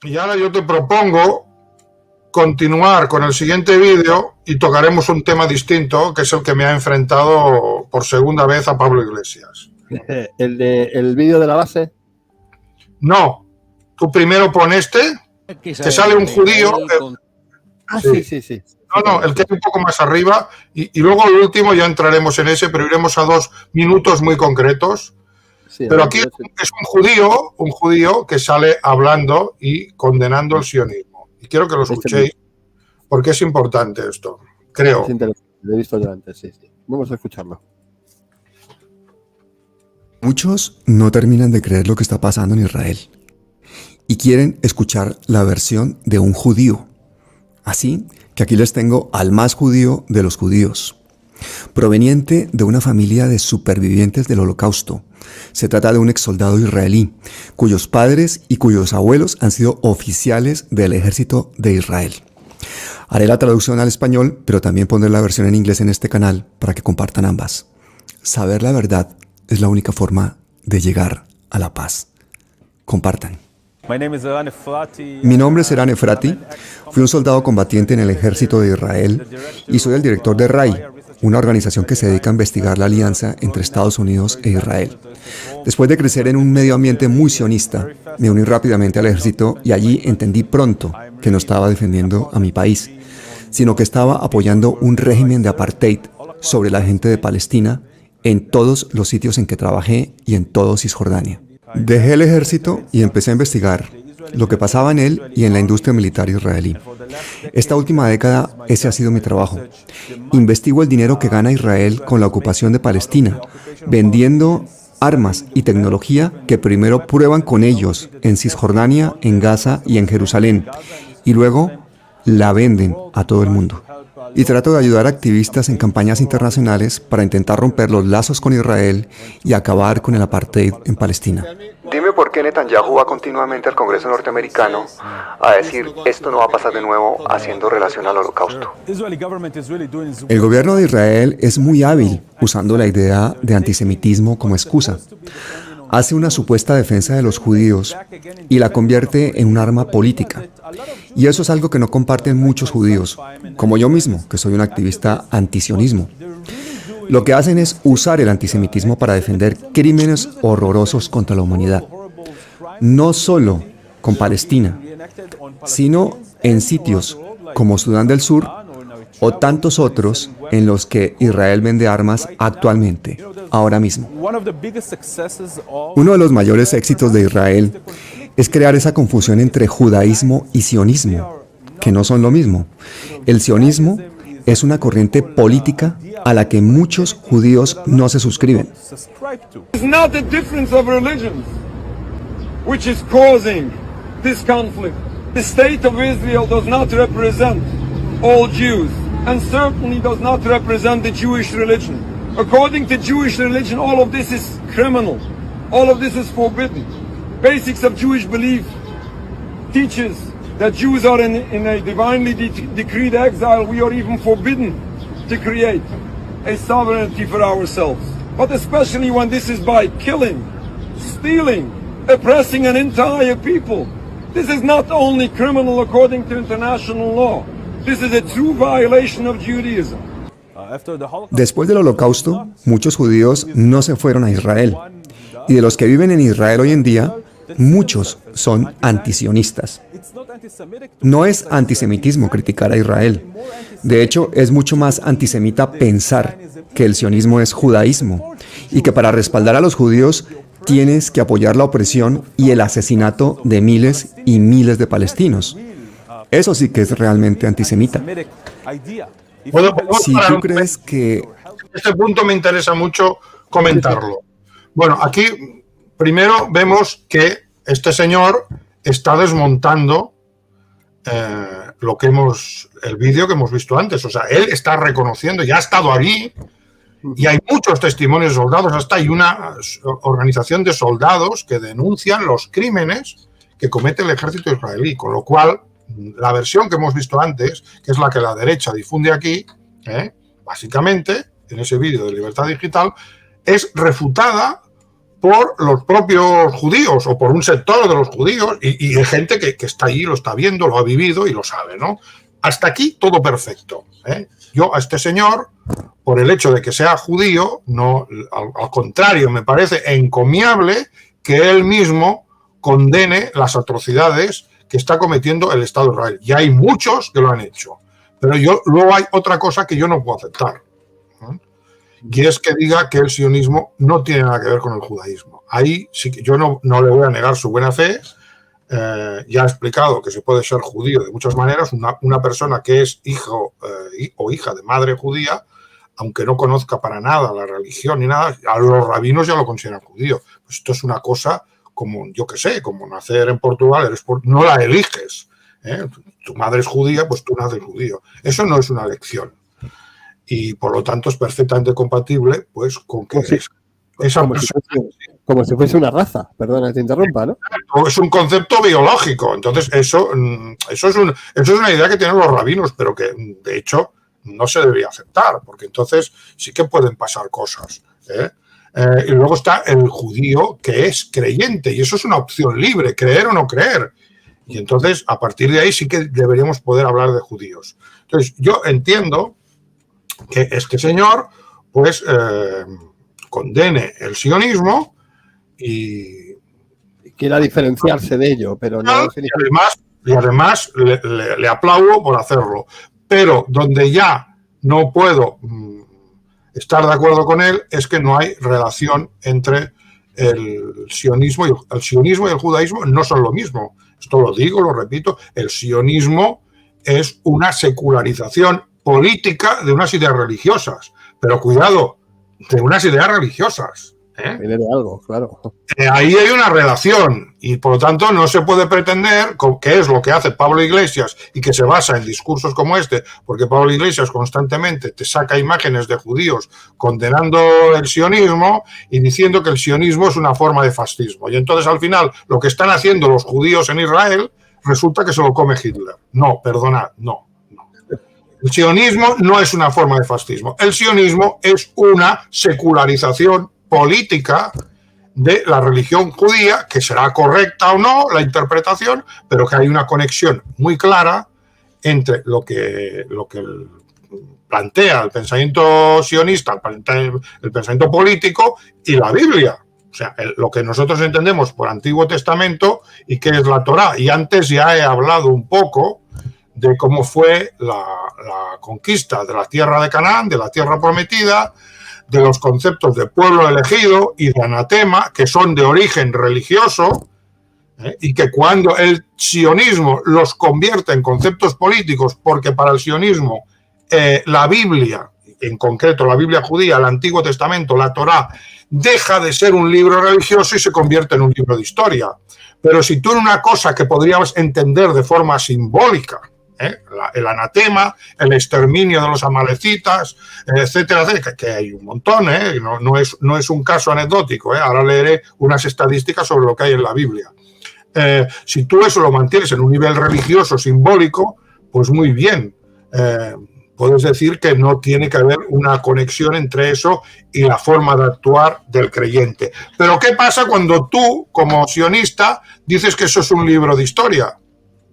Y ahora yo te propongo continuar con el siguiente vídeo y tocaremos un tema distinto, que es el que me ha enfrentado por segunda vez a Pablo Iglesias. ¿El vídeo de la base? No, tú primero pon este, que sale un judío. Sí. No, el que es un poco más arriba, y luego el último ya entraremos en ese, pero iremos a 2 minutos muy concretos. Sí, pero aquí es un judío que sale hablando y condenando el sionismo. Y quiero que lo escuchéis, porque es importante esto, creo. Es interesante, lo he visto yo antes, sí. Vamos a escucharlo. Muchos no terminan de creer lo que está pasando en Israel y quieren escuchar la versión de un judío. Así que aquí les tengo al más judío de los judíos, proveniente de una familia de supervivientes del Holocausto. Se trata de un exsoldado israelí, cuyos padres y cuyos abuelos han sido oficiales del ejército de Israel. Haré la traducción al español, pero también pondré la versión en inglés en este canal para que compartan ambas. Saber la verdad es la única forma de llegar a la paz. Compartan. Mi nombre es Eran Efrati, fui un soldado combatiente en el ejército de Israel y soy el director de RAI, una organización que se dedica a investigar la alianza entre Estados Unidos e Israel. Después de crecer en un medio ambiente muy sionista, me uní rápidamente al ejército y allí entendí pronto que no estaba defendiendo a mi país, sino que estaba apoyando un régimen de apartheid sobre la gente de Palestina en todos los sitios en que trabajé y en todo Cisjordania. Dejé el ejército y empecé a investigar lo que pasaba en él y en la industria militar israelí. Esta última década ese ha sido mi trabajo. Investigo el dinero que gana Israel con la ocupación de Palestina, vendiendo armas y tecnología que primero prueban con ellos en Cisjordania, en Gaza y en Jerusalén, y luego la venden a todo el mundo. Y trato de ayudar a activistas en campañas internacionales para intentar romper los lazos con Israel y acabar con el apartheid en Palestina. Dime por qué Netanyahu va continuamente al Congreso norteamericano a decir esto no va a pasar de nuevo haciendo relación al Holocausto. El gobierno de Israel es muy hábil usando la idea de antisemitismo como excusa. Hace una supuesta defensa de los judíos y la convierte en un arma política. Y eso es algo que no comparten muchos judíos, como yo mismo, que soy un activista antisionismo. Lo que hacen es usar el antisemitismo para defender crímenes horrorosos contra la humanidad. No solo con Palestina, sino en sitios como Sudán del Sur o tantos otros en los que Israel vende armas actualmente, ahora mismo. Uno de los mayores éxitos de Israel es crear esa confusión entre judaísmo y sionismo, que no son lo mismo. El sionismo es una corriente política a la que muchos judíos no se suscriben. It's not the difference of religions which is causing this conflict. The state of Israel does not represent all Jews and certainly does not represent the Jewish religion. According to Jewish religion, all of this is criminal. All of this is forbidden. Basics of Jewish belief teaches that Jews are in a divinely decreed exile. We are even forbidden to create a sovereignty for ourselves. But especially when this is by killing, stealing, oppressing an entire people. This is not only criminal according to international law. This is a true violation of Judaism. Después del Holocausto, muchos judíos no se fueron a Israel. Y de los que viven en Israel hoy en día, muchos son antisionistas. No es antisemitismo criticar a Israel. De hecho, es mucho más antisemita pensar que el sionismo es judaísmo y que para respaldar a los judíos tienes que apoyar la opresión y el asesinato de miles y miles de palestinos. Eso sí que es realmente antisemita. Si tú crees que... Este punto me interesa mucho comentarlo. Bueno, aquí primero vemos que este señor está desmontando el vídeo que hemos visto antes. O sea, él está reconociendo, ya ha estado allí, y hay muchos testimonios de soldados, hasta hay una organización de soldados que denuncian los crímenes que comete el ejército israelí, con lo cual la versión que hemos visto antes, que es la que la derecha difunde aquí, básicamente, en ese vídeo de Libertad Digital, es refutada por los propios judíos o por un sector de los judíos y hay gente que está allí, lo está viendo, lo ha vivido y lo sabe, ¿no? Hasta aquí todo perfecto, ¿eh? Yo a este señor, por el hecho de que sea judío, no, al contrario, me parece encomiable que él mismo condene las atrocidades que está cometiendo el Estado de Israel. Y hay muchos que lo han hecho. Pero luego hay otra cosa que yo no puedo aceptar, ¿no? Y es que diga que el sionismo no tiene nada que ver con el judaísmo. Ahí sí que yo no le voy a negar su buena fe. Ya ha explicado que se puede ser judío de muchas maneras. Una persona que es hijo o hija de madre judía, aunque no conozca para nada la religión ni nada, a los rabinos ya lo consideran judío. Pues esto es una cosa como, yo qué sé, como nacer en Portugal, no la eliges, ¿eh? Tu madre es judía, pues tú naces judío. Eso no es una elección. Y por lo tanto es perfectamente compatible pues con que como si fuese una raza, perdona que te interrumpa, ¿no? Es un concepto biológico. Entonces eso es una idea que tienen los rabinos, pero que de hecho no se debería aceptar, porque entonces sí que pueden pasar cosas, ¿eh? Y luego está el judío que es creyente, y eso es una opción libre, creer o no creer. Y entonces, a partir de ahí sí que deberíamos poder hablar de judíos. Entonces, yo entiendo que este señor, pues, condene el sionismo y quiera diferenciarse de ello, pero no. Y además le aplaudo por hacerlo. Pero donde ya no puedo estar de acuerdo con él es que no hay relación entre el sionismo y el judaísmo no son lo mismo. Esto lo digo, lo repito, el sionismo es una secularización política de unas ideas religiosas, pero cuidado, de unas ideas religiosas, ¿eh? Viene de algo, claro. Ahí hay una relación y por lo tanto no se puede pretender, que es lo que hace Pablo Iglesias y que se basa en discursos como este, porque Pablo Iglesias constantemente te saca imágenes de judíos condenando el sionismo y diciendo que el sionismo es una forma de fascismo. Y entonces al final lo que están haciendo los judíos en Israel resulta que se lo come Hitler. No, perdonad, no. El sionismo no es una forma de fascismo. El sionismo es una secularización política de la religión judía, que será correcta o no la interpretación, pero que hay una conexión muy clara entre lo que plantea el pensamiento sionista, el pensamiento político y la Biblia. O sea, lo que nosotros entendemos por Antiguo Testamento y que es la Torá. Y antes ya he hablado un poco de cómo fue la conquista de la tierra de Canaán, de la tierra prometida, de los conceptos de pueblo elegido y de anatema, que son de origen religioso, y que cuando el sionismo los convierte en conceptos políticos, porque para el sionismo la Biblia, en concreto la Biblia judía, el Antiguo Testamento, la Torá, deja de ser un libro religioso y se convierte en un libro de historia. Pero si tú en una cosa que podríamos entender de forma simbólica, el anatema, el exterminio de los amalecitas, etcétera, etcétera, que hay un montón, no es un caso anecdótico, ahora leeré unas estadísticas sobre lo que hay en la Biblia. Si tú eso lo mantienes en un nivel religioso, simbólico, pues muy bien, puedes decir que no tiene que haber una conexión entre eso y la forma de actuar del creyente. Pero ¿qué pasa cuando tú, como sionista, dices que eso es un libro de historia?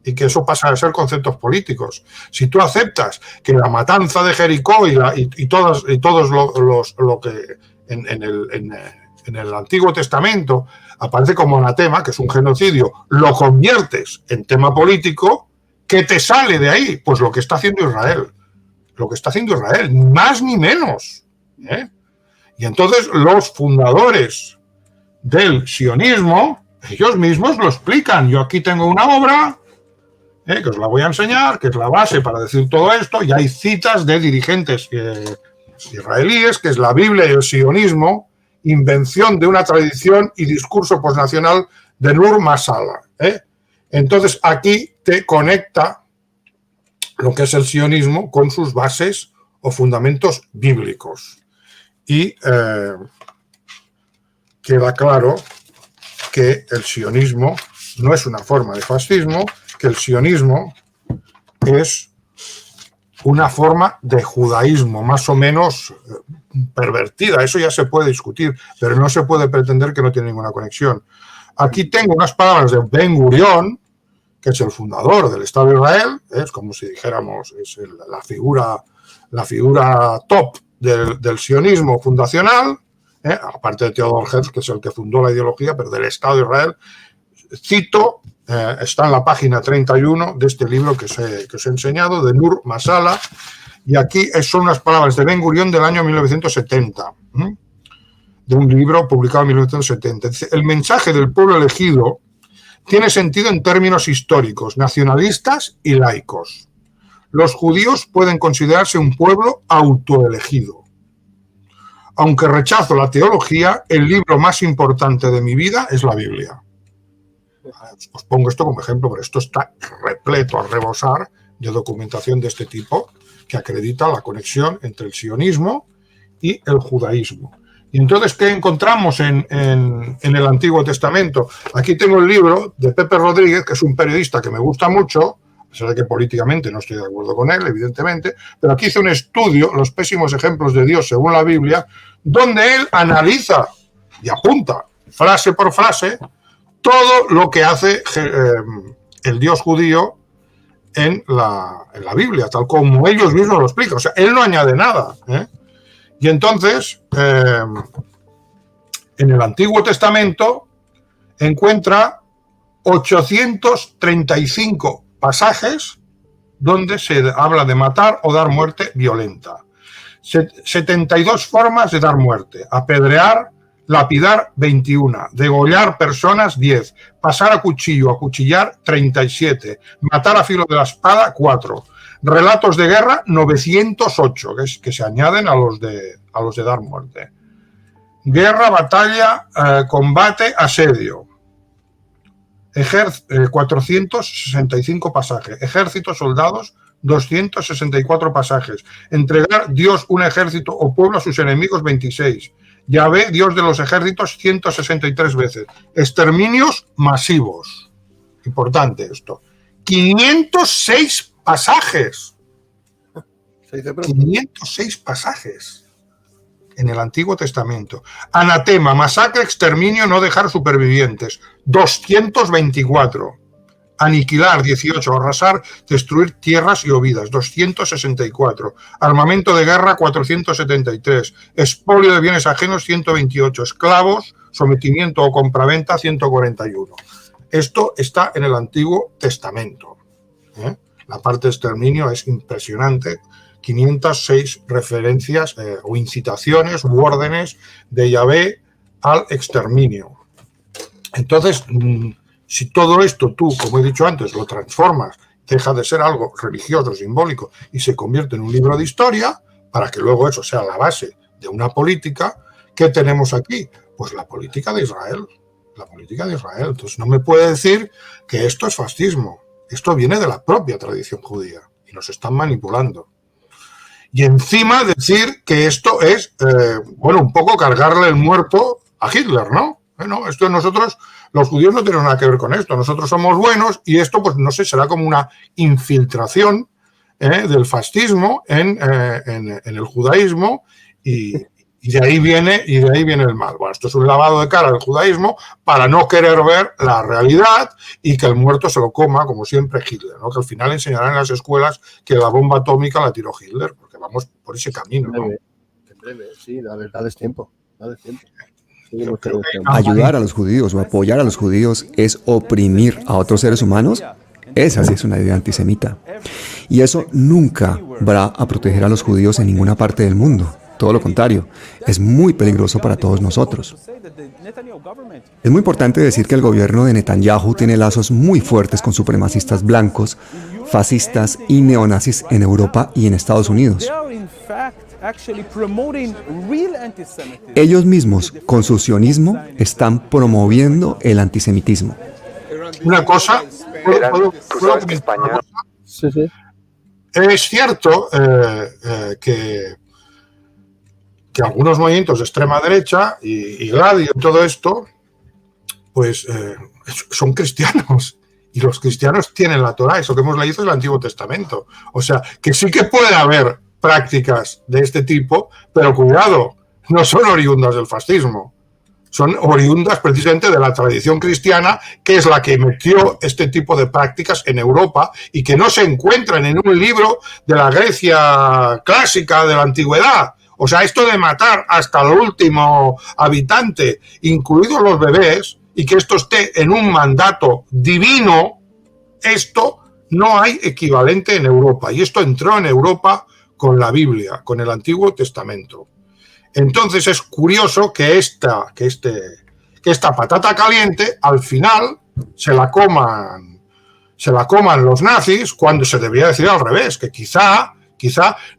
Y que eso pasa a ser conceptos políticos. Si tú aceptas que la matanza de Jericó y todos lo que en el Antiguo Testamento aparece como anatema, que es un genocidio, lo conviertes en tema político, ¿qué te sale de ahí? Pues lo que está haciendo Israel. Lo que está haciendo Israel, ni más ni menos, ¿eh? Y entonces los fundadores del sionismo, ellos mismos lo explican. Yo aquí tengo una obra que os la voy a enseñar, que es la base para decir todo esto, y hay citas de dirigentes israelíes, que es la Biblia y el sionismo, invención de una tradición y discurso posnacional de Nur Masala. Entonces aquí te conecta lo que es el sionismo con sus bases o fundamentos bíblicos. Y queda claro que el sionismo no es una forma de fascismo, que el sionismo es una forma de judaísmo más o menos pervertida. Eso ya se puede discutir, pero no se puede pretender que no tiene ninguna conexión. Aquí tengo unas palabras de Ben Gurión, que es el fundador del Estado de Israel, es como si dijéramos, es la figura top del sionismo fundacional, aparte de Theodor Herzl, que es el que fundó la ideología, pero del Estado de Israel. Cito, está en la página 31 de este libro que os he enseñado, de Nur Masala, y aquí son unas palabras de Ben Gurión del año 1970, de un libro publicado en 1970. Dice: el mensaje del pueblo elegido tiene sentido en términos históricos, nacionalistas y laicos. Los judíos pueden considerarse un pueblo autoelegido. Aunque rechazo la teología, el libro más importante de mi vida es la Biblia. Os pongo esto como ejemplo, pero esto está repleto a rebosar de documentación de este tipo que acredita la conexión entre el sionismo y el judaísmo. Y entonces, ¿qué encontramos en el Antiguo Testamento? Aquí tengo el libro de Pepe Rodríguez, que es un periodista que me gusta mucho, a pesar de que políticamente no estoy de acuerdo con él, evidentemente, pero aquí hizo un estudio, Los pésimos ejemplos de Dios según la Biblia, donde él analiza y apunta, frase por frase, todo lo que hace el Dios judío en la Biblia, tal como ellos mismos lo explican. O sea, él no añade nada, Y entonces, en el Antiguo Testamento encuentra 835 pasajes donde se habla de matar o dar muerte violenta. 72 formas de dar muerte: apedrear, lapidar 21, degollar personas 10, pasar a cuchillo, acuchillar 37, matar a filo de la espada 4, relatos de guerra 908, que se añaden a los de dar muerte. Guerra, batalla, combate, asedio. 465 pasajes. Ejércitos, soldados, 264 pasajes. Entregar Dios un ejército o pueblo a sus enemigos, 26. Yahvé, Dios de los ejércitos, 163 veces. Exterminios masivos. Importante esto. 506 pasajes. 506 pasajes en el Antiguo Testamento. Anatema, masacre, exterminio, no dejar supervivientes, 224. Aniquilar, 18. Arrasar, destruir tierras y ovidas, 264. Armamento de guerra, 473. Expolio de bienes ajenos, 128. Esclavos, sometimiento o compraventa, 141. Esto está en el Antiguo Testamento. La parte de exterminio es impresionante. 506 referencias o incitaciones u órdenes de Yahvé al exterminio. Entonces, si todo esto tú, como he dicho antes, lo transformas, deja de ser algo religioso, simbólico, y se convierte en un libro de historia, para que luego eso sea la base de una política, ¿qué tenemos aquí? Pues la política de Israel. La política de Israel. Entonces no me puede decir que esto es fascismo. Esto viene de la propia tradición judía y nos están manipulando. Y encima decir que esto es, un poco cargarle el muerto a Hitler, ¿no? Bueno, esto nosotros, los judíos no tenemos nada que ver con esto. Nosotros somos buenos y esto, pues no sé, será como una infiltración del fascismo en el judaísmo y de ahí viene el mal. Bueno, esto es un lavado de cara del judaísmo para no querer ver la realidad y que el muerto se lo coma, como siempre, Hitler, ¿no? Que al final enseñarán en las escuelas que la bomba atómica la tiró Hitler, porque vamos por ese camino, ¿no? En breve, sí, dales tiempo. Sí, ayudar a los judíos o apoyar a los judíos es oprimir a otros seres humanos. Esa sí es una idea antisemita. Y eso nunca va a proteger a los judíos en ninguna parte del mundo. Todo lo contrario, es muy peligroso para todos nosotros. Es muy importante decir que el gobierno de Netanyahu tiene lazos muy fuertes con supremacistas blancos, fascistas y neonazis en Europa y en Estados Unidos. Ellos mismos, con su sionismo, están promoviendo el antisemitismo. Una cosa, ¿puedo España. Sí. Es cierto que algunos movimientos de extrema derecha y Gladio y todo esto, pues son cristianos Y los cristianos tienen la Torá, eso que hemos leído es el Antiguo Testamento. O sea, que sí que puede haber prácticas de este tipo, pero cuidado, no son oriundas del fascismo. Son oriundas precisamente de la tradición cristiana, que es la que metió este tipo de prácticas en Europa y que no se encuentran en un libro de la Grecia clásica de la antigüedad. O sea, esto de matar hasta el último habitante, incluidos los bebés, y que esto esté en un mandato divino, esto no hay equivalente en Europa. Y esto entró en Europa con la Biblia, con el Antiguo Testamento. Entonces es curioso que esta patata caliente al final se la coman los nazis, cuando se debería decir al revés, que quizá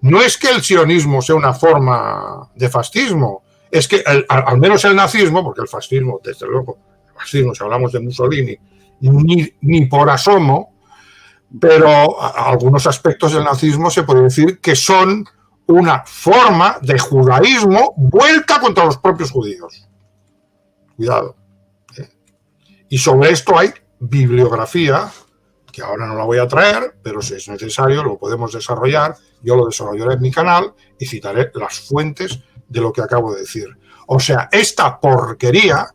no es que el sionismo sea una forma de fascismo, es que al menos el nazismo, porque el fascismo, desde luego, si hablamos de Mussolini, ni por asomo, pero algunos aspectos del nazismo se puede decir que son una forma de judaísmo vuelta contra los propios judíos. Cuidado. Y sobre esto hay bibliografía, que ahora no la voy a traer, pero si es necesario lo podemos desarrollar. Yo lo desarrollaré en mi canal y citaré las fuentes de lo que acabo de decir. O sea, esta porquería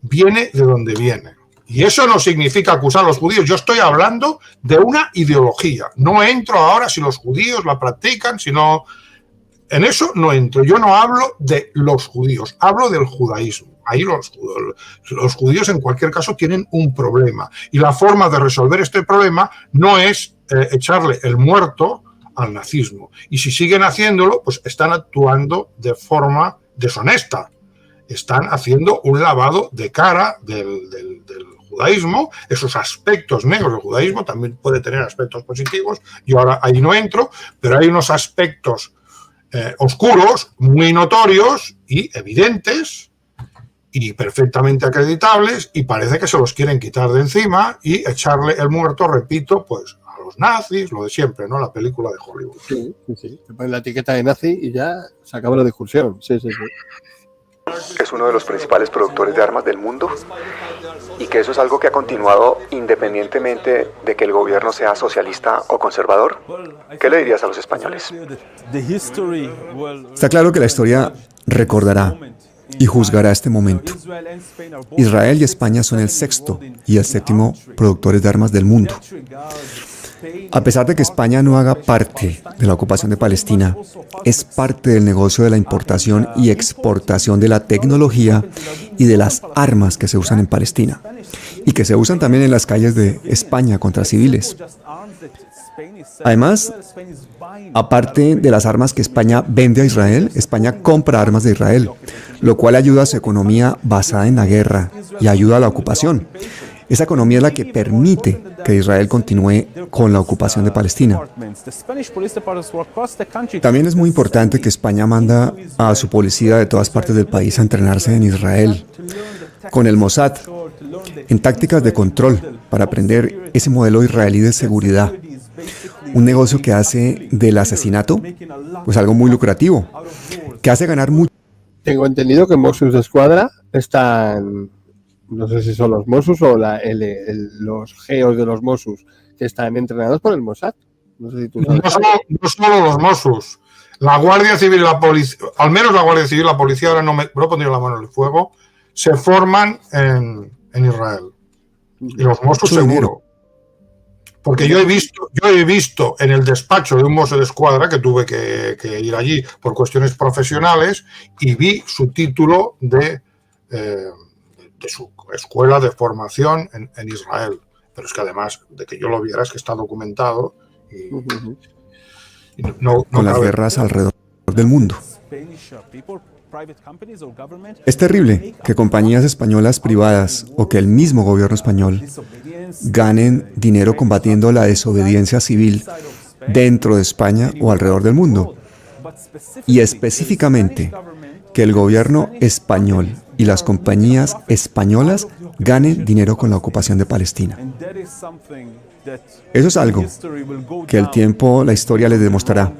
viene de donde viene. Y eso no significa acusar a los judíos. Yo estoy hablando de una ideología. No entro ahora si los judíos la practican, sino... En eso no entro. Yo no hablo de los judíos, hablo del judaísmo. Ahí los judíos en cualquier caso tienen un problema. Y la forma de resolver este problema no es echarle el muerto al nazismo. Y si siguen haciéndolo, pues están actuando de forma deshonesta. Están haciendo un lavado de cara del judaísmo, esos aspectos negros del judaísmo, también puede tener aspectos positivos, yo ahora ahí no entro, pero hay unos aspectos oscuros, muy notorios y evidentes y perfectamente acreditables, y parece que se los quieren quitar de encima y echarle el muerto, repito, pues a los nazis, lo de siempre, ¿no? La película de Hollywood. Sí. Te ponen la etiqueta de nazi y ya se acaba la discusión. Sí. Es uno de los principales productores de armas del mundo y que eso es algo que ha continuado independientemente de que el gobierno sea socialista o conservador. ¿Qué le dirías a los españoles? Está claro que la historia recordará y juzgará este momento. Israel y España son el sexto y el séptimo productores de armas del mundo. A pesar de que España no haga parte de la ocupación de Palestina, es parte del negocio de la importación y exportación de la tecnología y de las armas que se usan en Palestina y que se usan también en las calles de España contra civiles. Además, aparte de las armas que España vende a Israel, España compra armas de Israel, lo cual ayuda a su economía basada en la guerra y ayuda a la ocupación. Esa economía es la que permite que Israel continúe con la ocupación de Palestina. También es muy importante que España manda a su policía de todas partes del país a entrenarse en Israel, con el Mossad, en tácticas de control para aprender ese modelo israelí de seguridad. Un negocio que hace del asesinato pues algo muy lucrativo, que hace ganar mucho. Tengo entendido que Mossos de Escuadra están... No sé si son los Mossos o los geos de los Mossos que están entrenados por el Mossad. No sé si tú sabes. No solo los Mossos. La Guardia Civil y la Policía, al menos la Guardia Civil y la Policía, ahora no pondría la mano en el fuego, se forman en Israel. Y los Mossos seguro. Porque yo he visto en el despacho de un Mosso de Escuadra, que tuve que ir allí por cuestiones profesionales, y vi su título de su escuela de formación en Israel. Pero es que además de que yo lo viera, es que está documentado y con las guerras alrededor del mundo. Es terrible que compañías españolas privadas o que el mismo gobierno español ganen dinero combatiendo la desobediencia civil dentro de España o alrededor del mundo. Y específicamente que el gobierno español y las compañías españolas ganen dinero con la ocupación de Palestina. Eso es algo que el tiempo, la historia les demostrará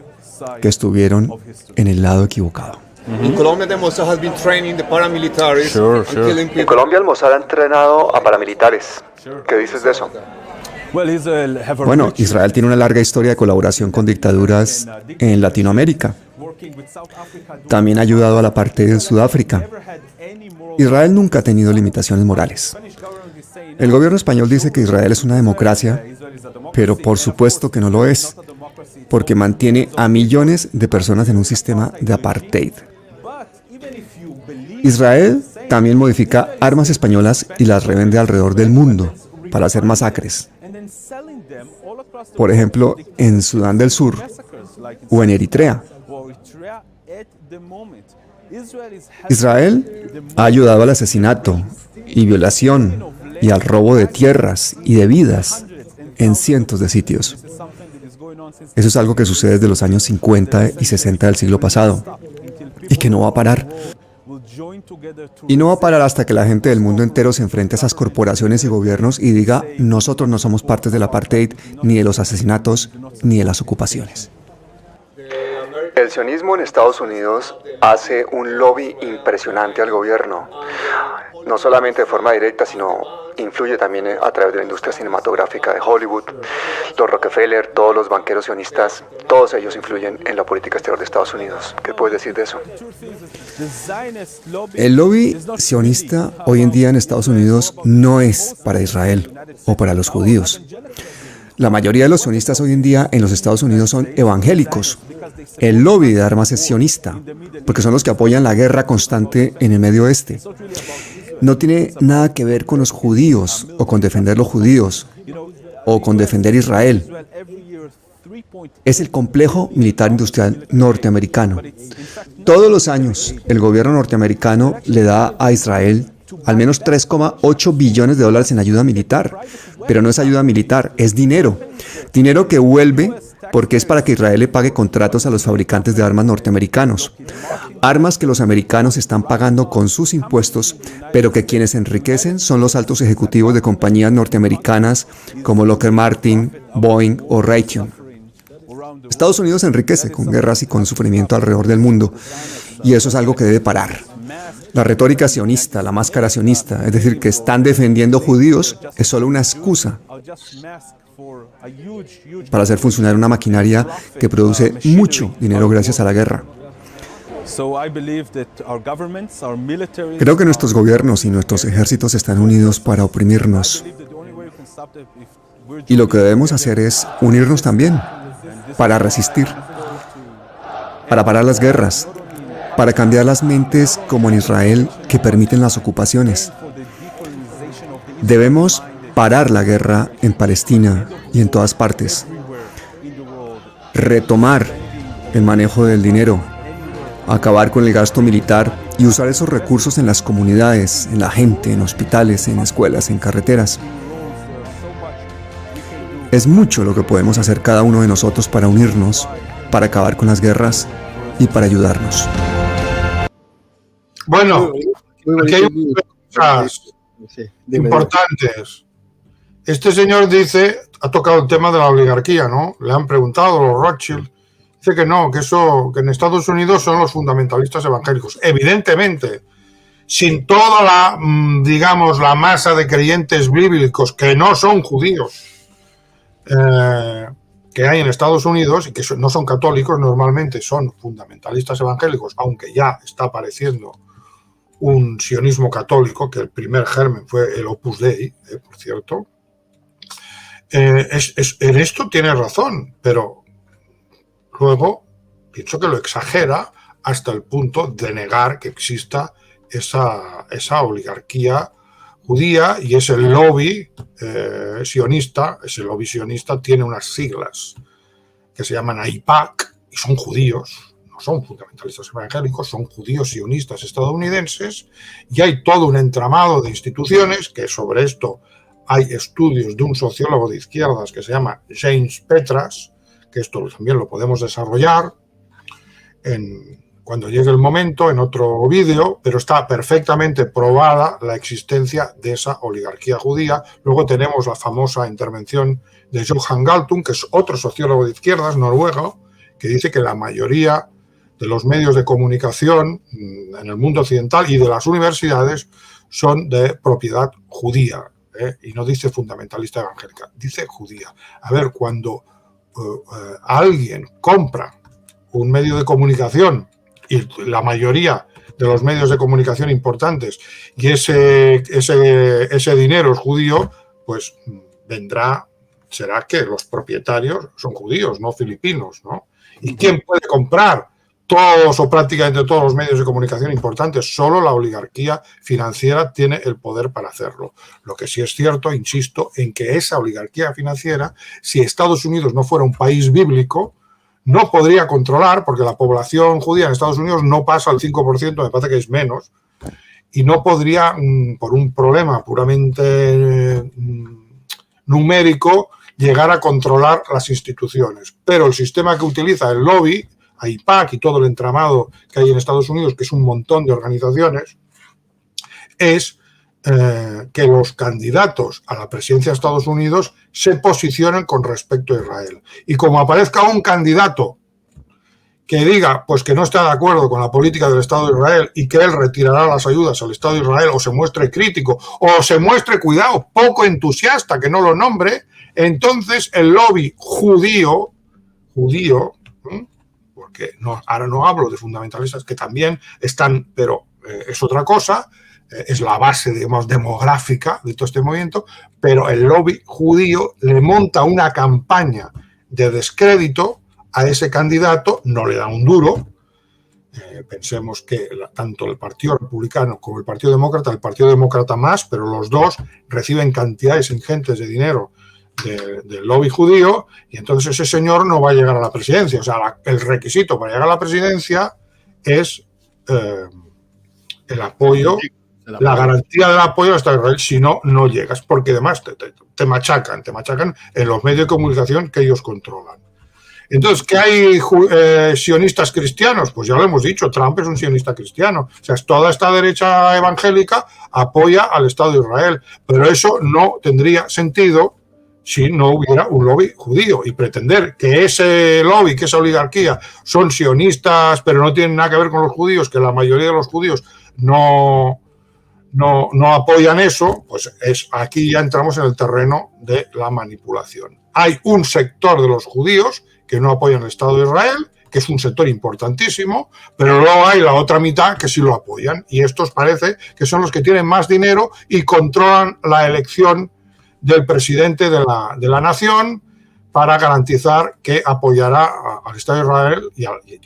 que estuvieron en el lado equivocado. In Colombia, the Mossad has been training the paramilitaries and killing people. En Colombia el Mossad ha entrenado a paramilitares. ¿Qué dices de eso? Bueno, Israel tiene una larga historia de colaboración con dictaduras en Latinoamérica. También ha ayudado al apartheid en Sudáfrica. Israel nunca ha tenido limitaciones morales. El gobierno español dice que Israel es una democracia, pero por supuesto que no lo es, porque mantiene a millones de personas en un sistema de apartheid. Israel también modifica armas españolas y las revende alrededor del mundo para hacer masacres. Por ejemplo, en Sudán del Sur o en Eritrea. Israel ha ayudado al asesinato y violación y al robo de tierras y de vidas en cientos de sitios. Eso es algo que sucede desde los años 50 y 60 del siglo pasado y que no va a parar. Y no va a parar hasta que la gente del mundo entero se enfrente a esas corporaciones y gobiernos y diga: nosotros no somos partes del apartheid, ni de los asesinatos, ni de las ocupaciones. El sionismo en Estados Unidos hace un lobby impresionante al gobierno, no solamente de forma directa, sino influye también a través de la industria cinematográfica de Hollywood. Los Rockefeller, todos los banqueros sionistas, todos ellos influyen en la política exterior de Estados Unidos. ¿Qué puedes decir de eso? El lobby sionista hoy en día en Estados Unidos no es para Israel o para los judíos. La mayoría de los sionistas hoy en día en los Estados Unidos son evangélicos. El lobby de armas es sionista, porque son los que apoyan la guerra constante en el Medio Oeste. No tiene nada que ver con los judíos, o con defender los judíos, o con defender Israel. Es el complejo militar industrial norteamericano. Todos los años, el gobierno norteamericano le da a Israel al menos 3,8 billones de dólares en ayuda militar. Pero no es ayuda militar, es dinero. Dinero que vuelve porque es para que Israel le pague contratos a los fabricantes de armas norteamericanos. Armas que los americanos están pagando con sus impuestos, pero que quienes se enriquecen son los altos ejecutivos de compañías norteamericanas como Lockheed Martin, Boeing o Raytheon. Estados Unidos se enriquece con guerras y con sufrimiento alrededor del mundo, y eso es algo que debe parar. La retórica sionista, la máscara sionista, es decir, que están defendiendo judíos, es solo una excusa para hacer funcionar una maquinaria que produce mucho dinero gracias a la guerra. Creo que nuestros gobiernos y nuestros ejércitos están unidos para oprimirnos. Y lo que debemos hacer es unirnos también para resistir, para parar las guerras, para cambiar las mentes como en Israel que permiten las ocupaciones. Debemos parar la guerra en Palestina y en todas partes. Retomar el manejo del dinero, acabar con el gasto militar y usar esos recursos en las comunidades, en la gente, en hospitales, en escuelas, en carreteras. Es mucho lo que podemos hacer cada uno de nosotros para unirnos, para acabar con las guerras y para ayudarnos. Bueno, aquí hay cosas importantes. Este señor dice, ha tocado el tema de la oligarquía, ¿no? Le han preguntado los Rothschild. Dice que no, que que en Estados Unidos son los fundamentalistas evangélicos. Evidentemente, sin toda la, digamos, la masa de creyentes bíblicos que no son judíos que hay en Estados Unidos y que no son católicos, normalmente son fundamentalistas evangélicos, aunque ya está apareciendo un sionismo católico, que el primer germen fue el Opus Dei, por cierto. En esto tiene razón, pero luego pienso que lo exagera hasta el punto de negar que exista esa oligarquía judía y ese lobby sionista. Ese lobby sionista tiene unas siglas que se llaman AIPAC y son judíos, no son fundamentalistas evangélicos, son judíos sionistas estadounidenses, y hay todo un entramado de instituciones que sobre esto hay estudios de un sociólogo de izquierdas que se llama James Petras, que esto también lo podemos desarrollar cuando llegue el momento en otro vídeo, pero está perfectamente probada la existencia de esa oligarquía judía. Luego tenemos la famosa intervención de Johan Galtung, que es otro sociólogo de izquierdas noruego, que dice que la mayoría de los medios de comunicación en el mundo occidental y de las universidades son de propiedad judía, y no dice fundamentalista evangélica, dice judía. A ver, cuando alguien compra un medio de comunicación, y la mayoría de los medios de comunicación importantes, y ese dinero es judío, pues será que los propietarios son judíos, no filipinos, ¿no? ¿Y quién puede comprar todos o prácticamente todos los medios de comunicación importantes? Solo la oligarquía financiera tiene el poder para hacerlo. Lo que sí es cierto, insisto, en que esa oligarquía financiera, si Estados Unidos no fuera un país bíblico, no podría controlar, porque la población judía en Estados Unidos no pasa al 5%, me parece que es menos, y no podría, por un problema puramente numérico, llegar a controlar las instituciones. Pero el sistema que utiliza el lobby, AIPAC y todo el entramado que hay en Estados Unidos, que es un montón de organizaciones, es que los candidatos a la presidencia de Estados Unidos se posicionen con respecto a Israel. Y como aparezca un candidato que diga pues que no está de acuerdo con la política del Estado de Israel y que él retirará las ayudas al Estado de Israel, o se muestre crítico, o se muestre, cuidado, poco entusiasta, que no lo nombre, entonces el lobby judío, porque ahora no hablo de fundamentalistas que también están, pero es otra cosa, es la base, digamos, demográfica de todo este movimiento, pero el lobby judío le monta una campaña de descrédito a ese candidato, no le da un duro. Pensemos que tanto el Partido Republicano como el Partido Demócrata más, pero los dos reciben cantidades ingentes de dinero del lobby judío, y entonces ese señor no va a llegar a la presidencia. O sea, el requisito para llegar a la presidencia es el apoyo, la garantía del apoyo al Estado de Israel. Si no, no llegas, porque además te machacan en los medios de comunicación que ellos controlan. Entonces, ¿qué hay sionistas cristianos? Pues ya lo hemos dicho, Trump es un sionista cristiano. O sea, toda esta derecha evangélica apoya al Estado de Israel, pero eso no tendría sentido si no hubiera un lobby judío. Y pretender que ese lobby, que esa oligarquía son sionistas, pero no tienen nada que ver con los judíos, que la mayoría de los judíos no apoyan eso, pues aquí ya entramos en el terreno de la manipulación. Hay un sector de los judíos que no apoyan el Estado de Israel, que es un sector importantísimo, pero luego hay la otra mitad que sí lo apoyan, y estos parece que son los que tienen más dinero y controlan la elección del presidente de la nación para garantizar que apoyará al Estado de Israel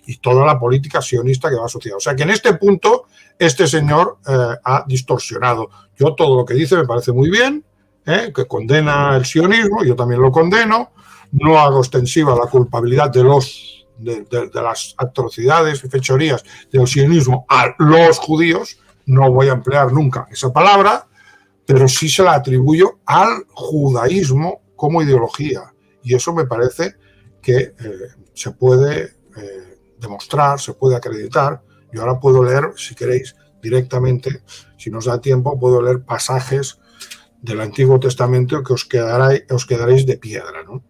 y toda la política sionista que va asociada. O sea que en este punto este señor ha distorsionado. Yo todo lo que dice me parece muy bien, que condena el sionismo, yo también lo condeno, no hago extensiva la culpabilidad de las atrocidades y fechorías del sionismo a los judíos, no voy a emplear nunca esa palabra, pero sí se la atribuyo al judaísmo como ideología, y eso me parece que se puede demostrar, se puede acreditar. Yo ahora puedo leer, si queréis, directamente, si nos da tiempo, puedo leer pasajes del Antiguo Testamento que os quedaréis de piedra, ¿no?